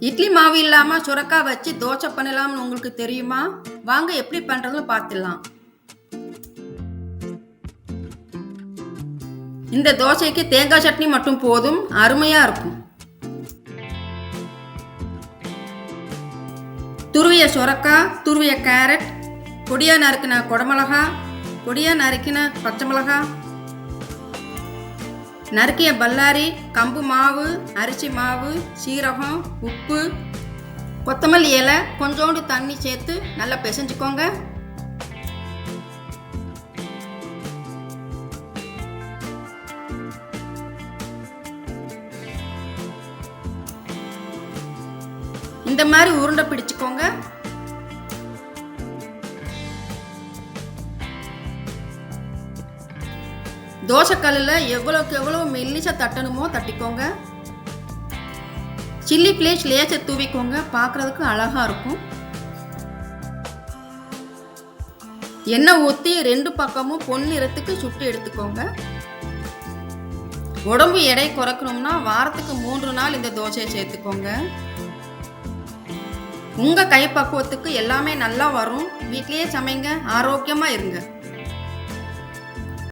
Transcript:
இட்லி மாவு இல்லாமல் சுரக்காய் வச்சு தோசை பண்ணலாம்னு உங்களுக்கு தெரியுமா? வாங்க எப்படி பண்ணுறதுன்னு பார்த்துடலாம். இந்த தோசைக்கு தேங்காய் சட்னி மட்டும் போதும், அருமையாக இருக்கும். துருவிய சுரக்காய், துருவிய கேரட், பொடியாக நறுக்கின குடமிளகா, பொடியாக நறுக்கின பச்சை மிளகா, நறுக்கிய பல்லாரி, கம்பு மாவு, அரிசி மாவு, சீரகம், உப்பு, கொத்தமல்லி இலை, கொஞ்சோண்டு தண்ணி சேர்த்து நல்லா பிசைஞ்சுக்கோங்க. இந்த மாதிரி உருண்டை பிடிச்சுக்கோங்க. தோசைக்கல்லில் எவ்வளோக்கு எவ்வளோ மெல்லிசா தட்டணுமோ தட்டிக்கோங்க. சில்லி ஃப்ளேக்ஸ் லேசை தூவிக்கோங்க, பார்க்குறதுக்கு அழகாக இருக்கும். எண்ணெய் ஊற்றி 2 பக்கமும் பொன்னிறத்துக்கு சுட்டு எடுத்துக்கோங்க. உடம்பு எடை குறைக்கணும்னா வாரத்துக்கு 3 நாள் இந்த தோசையை சேர்த்துக்கோங்க. உங்கள் கைப்பக்குவத்துக்கு எல்லாமே நல்லா வரும். வீட்லேயே சமைங்க, ஆரோக்கியமாக இருங்க.